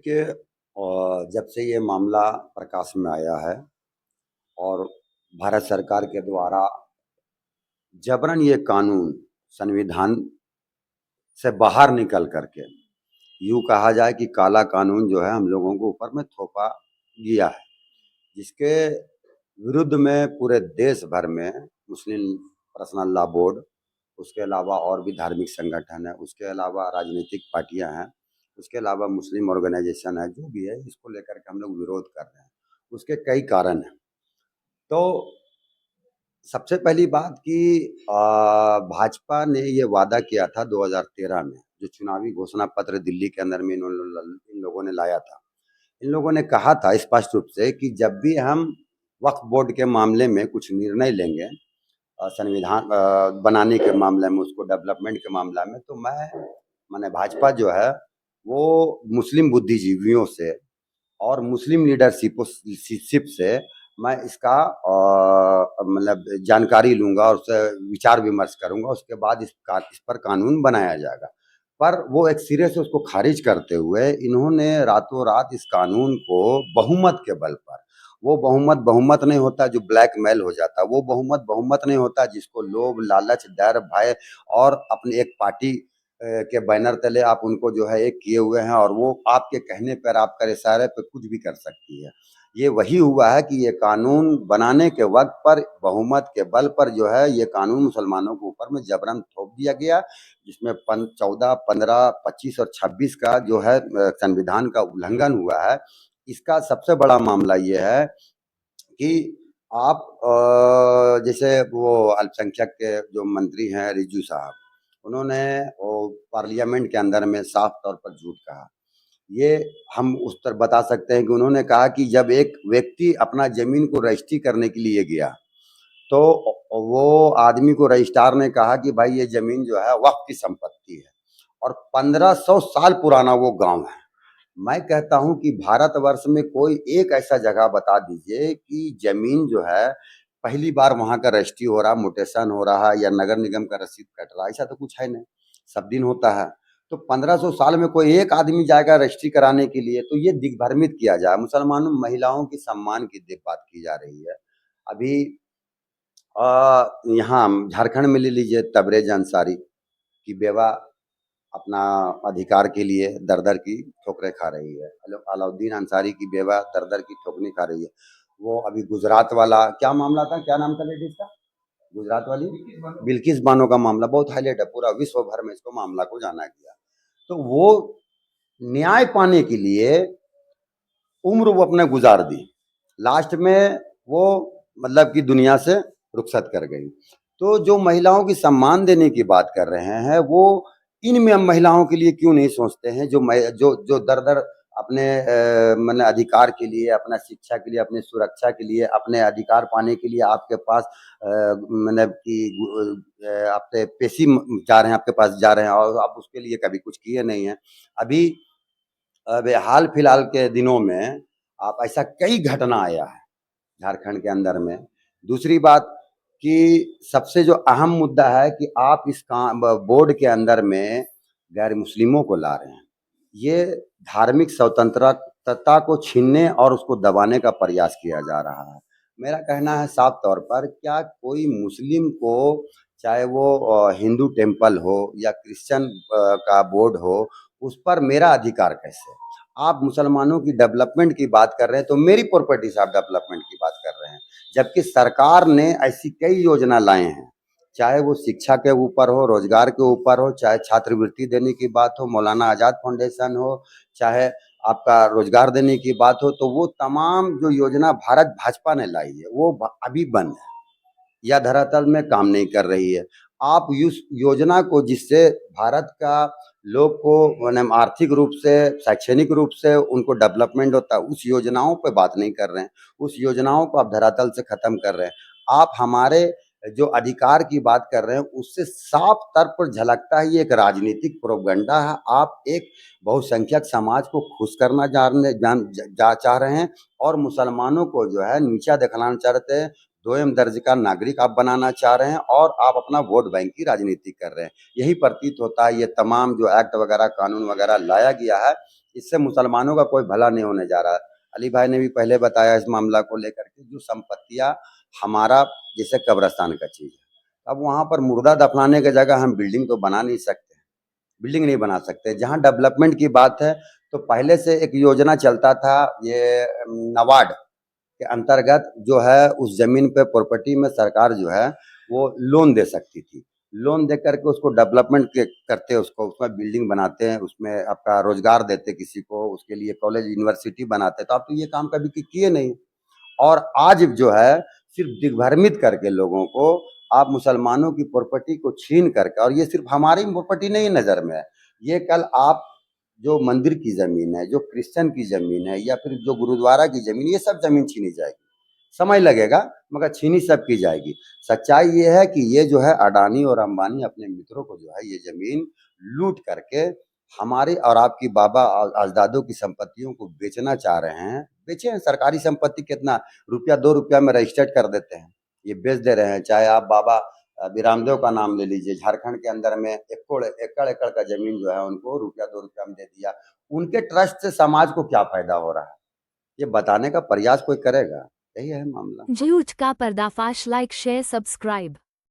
देखिए जब से ये मामला प्रकाश में आया है और भारत सरकार के द्वारा जबरन ये कानून संविधान से बाहर निकल करके यूँ कहा जाए कि काला कानून जो है हम लोगों को ऊपर में थोपा गया है, जिसके विरुद्ध में पूरे देश भर में मुस्लिम पर्सनल लॉ बोर्ड, उसके अलावा और भी धार्मिक संगठन है, उसके अलावा राजनीतिक पार्टियां हैं, उसके अलावा मुस्लिम ऑर्गेनाइजेशन है, जो भी है इसको लेकर के हम लोग विरोध कर रहे हैं। उसके कई कारण हैं। तो सबसे पहली बात कि भाजपा ने ये वादा किया था 2013 में, जो चुनावी घोषणा पत्र दिल्ली के अंदर में इन लोगों ने लाया था। इन लोगों ने कहा था स्पष्ट रूप से कि जब भी हम वक्फ बोर्ड के मामले में कुछ निर्णय लेंगे, संविधान बनाने के मामले में, उसको डेवलपमेंट के मामला में, तो माने भाजपा जो है वो मुस्लिम बुद्धिजीवियों से और मुस्लिम लीडरशिप से मैं इसका मतलब जानकारी लूंगा और उससे विचार विमर्श करूंगा, उसके बाद इस पर कानून बनाया जाएगा। पर वो एक सिरे से उसको खारिज करते हुए इन्होंने रातों रात इस कानून को बहुमत के बल पर, वो बहुमत बहुमत नहीं होता जो ब्लैकमेल हो जाता, वो बहुमत बहुमत नहीं होता जिसको लोभ लालच डर भय और अपने एक पार्टी के बैनर तले आप उनको जो है एक किए हुए हैं और वो आपके कहने पर आपके इशारे पे कुछ भी कर सकती है। ये वही हुआ है कि ये कानून बनाने के वक्त पर बहुमत के बल पर जो है ये कानून मुसलमानों के ऊपर में जबरन थोप दिया गया, जिसमें 14, 15, 25 और 26 का जो है संविधान का उल्लंघन हुआ है। इसका सबसे बड़ा मामला ये है कि आप जैसे वो अल्पसंख्यक के जो मंत्री हैं रिजू साहब, उन्होंने वो पार्लियामेंट के अंदर में साफ तौर पर झूठ कहा। ये हम उस तरह बता सकते हैं कि उन्होंने कहा कि जब एक व्यक्ति अपना जमीन को रजिस्ट्री करने के लिए गया, तो वो आदमी को रजिस्ट्रार ने कहा कि भाई ये जमीन जो है वक्फ की संपत्ति है और 1500 साल पुराना वो गांव है। मैं कहता हूं कि भारतवर्ष में कोई एक ऐसा जगह बता दीजिए कि जमीन जो है पहली बार वहां का रजिस्ट्री हो रहा, म्यूटेशन हो रहा है या नगर निगम का रसीद कट रहा है, ऐसा तो कुछ है नहीं, सब दिन होता है। तो 1500 साल में कोई एक आदमी जाएगा रजिस्ट्री कराने के लिए, तो ये दिग्भ्रमित किया जाए। मुसलमानों महिलाओं की सम्मान की बात की जा रही है। अभी यहाँ झारखंड में ले लीजिए, तबरेज अंसारी की बेवा अपना अधिकार के लिए दर दर की ठोकरें खा रही है। अलाउद्दीन अंसारी की बेवा दर दर की ठोकरें खा रही है। वो अभी गुजरात वाला क्या मामला था, क्या नाम था लेडीज का, गुजरात वाली बिल्किस बानो का मामला बहुत हाईलाइट है, पूरा विश्व भर में इसको मामला को जाना गया। तो वो न्याय पाने के लिए उम्र वो अपने गुजार दी, लास्ट में वो मतलब कि दुनिया से रुखसत कर गई। तो जो महिलाओं की सम्मान देने की बात कर रहे हैं, वो इन में महिलाओं के लिए क्यों नहीं सोचते हैं, जो जो दर दर अपने मतलब अधिकार के लिए, अपना शिक्षा के लिए, अपनी सुरक्षा के लिए, अपने अधिकार पाने के लिए आपके पास मतलब कि आपसे पेशी जा रहे हैं, आपके पास जा रहे हैं और आप उसके लिए कभी कुछ किए नहीं हैं। अभी अब हाल फिलहाल के दिनों में आप ऐसा कई घटना आया है झारखंड के अंदर में। दूसरी बात कि सबसे जो अहम मुद्दा है कि आप इस बोर्ड के अंदर में गैर मुस्लिमों को ला रहे हैं, ये धार्मिक स्वतंत्रता को छीनने और उसको दबाने का प्रयास किया जा रहा है। मेरा कहना है साफ तौर पर, क्या कोई मुस्लिम को, चाहे वो हिंदू टेम्पल हो या क्रिश्चियन का बोर्ड हो, उस पर मेरा अधिकार कैसे? आप मुसलमानों की डेवलपमेंट की बात कर रहे हैं तो मेरी प्रॉपर्टी से आप डेवलपमेंट की बात कर रहे हैं, जबकि सरकार ने ऐसी कई योजना लाए हैं, चाहे वो शिक्षा के ऊपर हो, रोजगार के ऊपर हो, चाहे छात्रवृत्ति देने की बात हो, मौलाना आजाद फाउंडेशन हो, चाहे आपका रोजगार देने की बात हो, तो वो तमाम जो योजना भारत भाजपा ने लाई है वो अभी बंद है या धरातल में काम नहीं कर रही है। आप उस योजना को, जिससे भारत का लोग को मतलब आर्थिक रूप से, शैक्षणिक रूप से उनको डेवलपमेंट होता है, उस योजनाओं पे बात नहीं कर रहे हैं। उस योजनाओं को आप धरातल से खत्म कर रहे हैं। आप हमारे जो अधिकार की बात कर रहे हैं उससे साफ तौर पर झलकता है ये एक राजनीतिक प्रोपगंडा है। आप एक बहुसंख्यक समाज को खुश करना चाह रहे हैं और मुसलमानों को जो है नीचा दिखाना चाहते हैं, दोयम दर्ज का नागरिक आप बनाना चाह रहे हैं और आप अपना वोट बैंक की राजनीति कर रहे हैं। यही प्रतीत होता है ये तमाम जो एक्ट वगैरह, कानून वगैरह लाया गया है, इससे मुसलमानों का कोई भला नहीं होने जा रहा। अली भाई ने भी पहले बताया इस मामला को लेकर के, जो संपत्तियां हमारा जैसे कब्रिस्तान का चीज है, अब वहां पर मुर्दा दफनाने की जगह हम बिल्डिंग तो बना नहीं सकते, बिल्डिंग नहीं बना सकते। जहाँ डेवलपमेंट की बात है, तो पहले से एक योजना चलता था, ये नबार्ड के अंतर्गत जो है उस जमीन पे प्रॉपर्टी में सरकार जो है वो लोन दे सकती थी। लोन दे करके उसको डेवलपमेंट करते, उसको उसमें बिल्डिंग बनाते हैं, उसमें आपका रोजगार देते किसी को, उसके लिए कॉलेज यूनिवर्सिटी बनाते। तो आप तो ये काम कभी किए नहीं। और आज जो है सिर्फ दिग्भ्रमित करके लोगों को, आप मुसलमानों की प्रॉपर्टी को छीन करके, और ये सिर्फ हमारी प्रॉपर्टी नहीं नज़र में है, ये कल आप जो मंदिर की ज़मीन है, जो क्रिश्चियन की ज़मीन है, या फिर जो गुरुद्वारा की ज़मीन, ये सब ज़मीन छीनी जाएगी। समय लगेगा मगर छीनी सब की जाएगी। सच्चाई ये है कि ये जो है अडानी और अंबानी अपने मित्रों को जो है ये ज़मीन लूट करके हमारे और आपकी बाबा अजदादों की संपत्तियों को बेचना चाह रहे हैं। बेचे हैं, सरकारी संपत्ति कितना रुपया, 2 रुपया में रजिस्टर्ड कर देते हैं, ये बेच दे रहे हैं। चाहे आप बाबा रामदेव का नाम ले लीजिए, झारखंड के अंदर में एकड़ एकड़ का जमीन जो है उनको रुपया 2 रुपया में दे दिया। उनके ट्रस्ट से समाज को क्या फायदा हो रहा है, ये बताने का प्रयास कोई करेगा? यही है मामला। झूठ का पर्दाफाश। Like share subscribe.